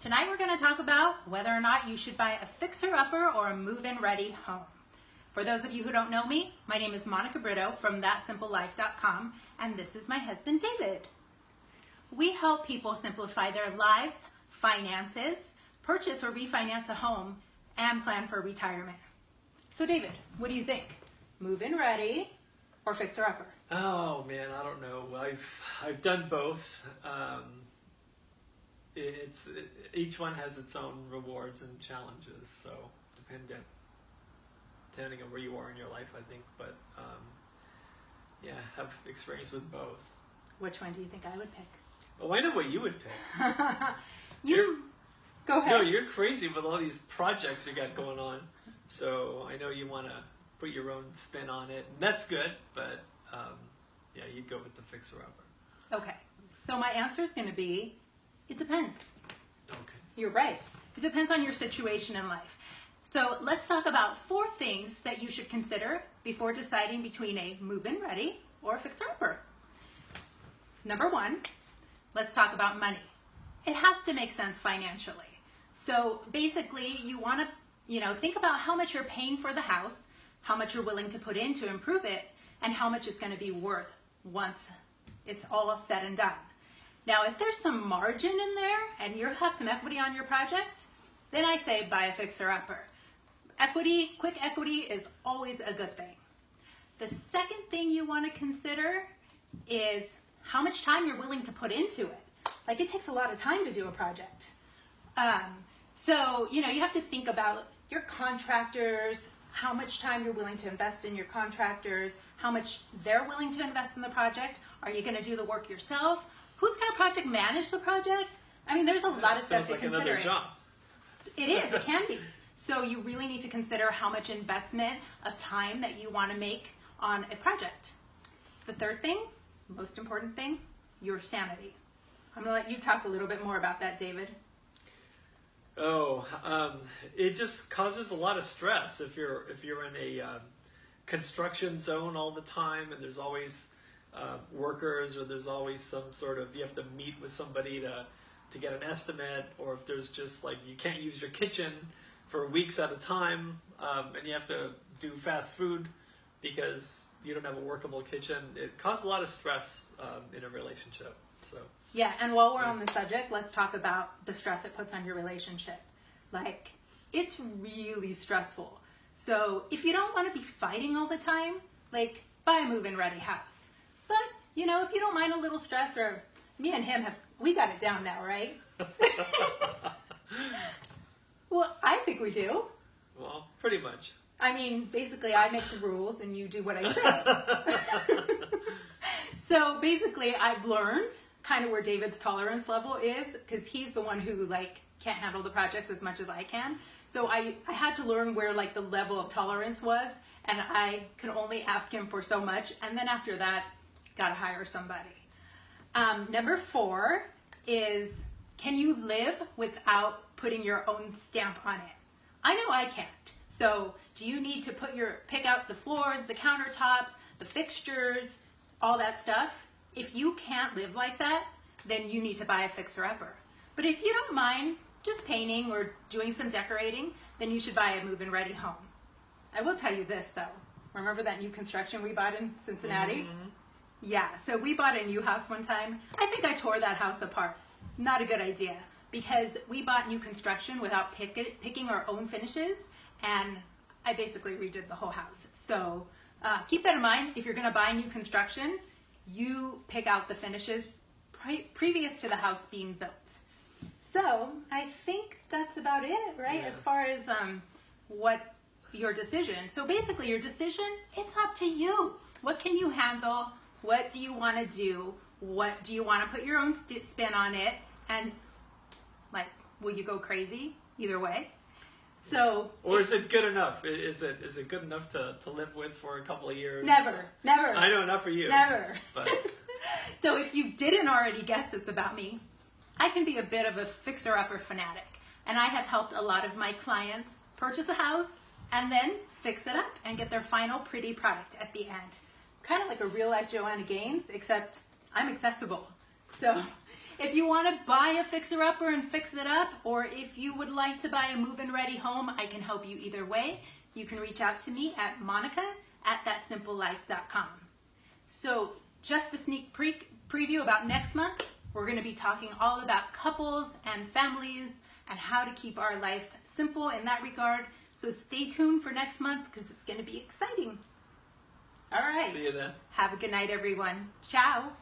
Tonight we're going to talk about whether or not you should buy a fixer-upper or a move-in ready home. For those of you who don't know me, my name is Monica Brito from ThatSimpleLife.com, and this is my husband David. We help people simplify their lives, finances, purchase or refinance a home, and plan for retirement. So David, what do you think? Move-in ready or fixer-upper? Oh man, I don't know. I've done both. Each one has its own rewards and challenges, so depending on where you are in your life, I think. But yeah, have experience with both. Which one do you think I would pick? Oh, I know what you would pick. Go ahead. No, you're crazy with all these projects you got going on. So I know you want to put your own spin on it, and that's good. But yeah, you'd go with the fixer-upper. Okay, so my answer is going to be, it depends. Okay. You're right. It depends on your situation in life. So let's talk about 4 things that you should consider before deciding between a move-in ready or a fixer-upper. Number 1, let's talk about money. It has to make sense financially. So basically, you want to, think about how much you're paying for the house, how much you're willing to put in to improve it, and how much it's going to be worth once it's all said and done. Now, if there's some margin in there and you have some equity on your project, then I say buy a fixer-upper. Quick equity is always a good thing. The second thing you want to consider is how much time you're willing to put into it. Like, it takes a lot of time to do a project. So, you have to think about your contractors, how much time you're willing to invest in your contractors, how much they're willing to invest in the project. Are you going to do the work yourself? Who's going to project manage the project? I mean, there's a lot of stuff to consider. Sounds like another job. It is, it can be. So you really need to consider how much investment of time that you want to make on a project. The third thing, most important thing, your sanity. I'm going to let you talk a little bit more about that, David. Oh, it just causes a lot of stress if you're in a construction zone all the time, and there's always workers, or there's always some sort of, you have to meet with somebody to get an estimate, or if there's just like you can't use your kitchen for weeks at a time, and you have to do fast food because you don't have a workable kitchen. It causes a lot of stress in a relationship. So. Yeah, and while we're on the subject, let's talk about the stress it puts on your relationship. Like, it's really stressful. So if you don't want to be fighting all the time, like, buy a move-in ready house. But, if you don't mind a little stress, or me and him we got it down now, right? Well, I think we do. Well, pretty much. I mean, basically, I make the rules and you do what I say. So basically, I've learned kind of where David's tolerance level is, because he's the one who can't handle the projects as much as I can. So I had to learn where the level of tolerance was, and I could only ask him for so much, and then after that, gotta hire somebody. Number 4 is, can you live without putting your own stamp on it? I know I can't. So do you need to pick out the floors, the countertops, the fixtures, all that stuff? If you can't live like that, then you need to buy a fixer-upper. But if you don't mind just painting or doing some decorating, then you should buy a move-in ready home. I will tell you this though. Remember that new construction we bought in Cincinnati? Mm-hmm. Yeah, so we bought a new house one time. I think I tore that house apart. Not a good idea, because we bought new construction without picking our own finishes, and I basically redid the whole house. So keep that in mind. If you're gonna buy new construction, you pick out the finishes previous to the house being built. So I think that's about it, right? Yeah. As far as what your decision. So basically your decision, it's up to you. What can you handle? What do you want to do? What do you want to put your own spin on it? And will you go crazy? Either way. So, or is it good enough? Is it good enough to live with for a couple of years? Never. I know, not for you. Never. But. So if you didn't already guess this about me, I can be a bit of a fixer-upper fanatic. And I have helped a lot of my clients purchase a house and then fix it up and get their final pretty product at the end. Kind of like a real-life Joanna Gaines, except I'm accessible. So If you want to buy a fixer-upper and fix it up, or if you would like to buy a move-in ready home, I can help you either way. You can reach out to me at monica@thatsimplelife.com. So just a sneak preview about next month, we're going to be talking all about couples and families and how to keep our lives simple in that regard. So stay tuned for next month because it's going to be exciting. All right. See you then. Have a good night, everyone. Ciao.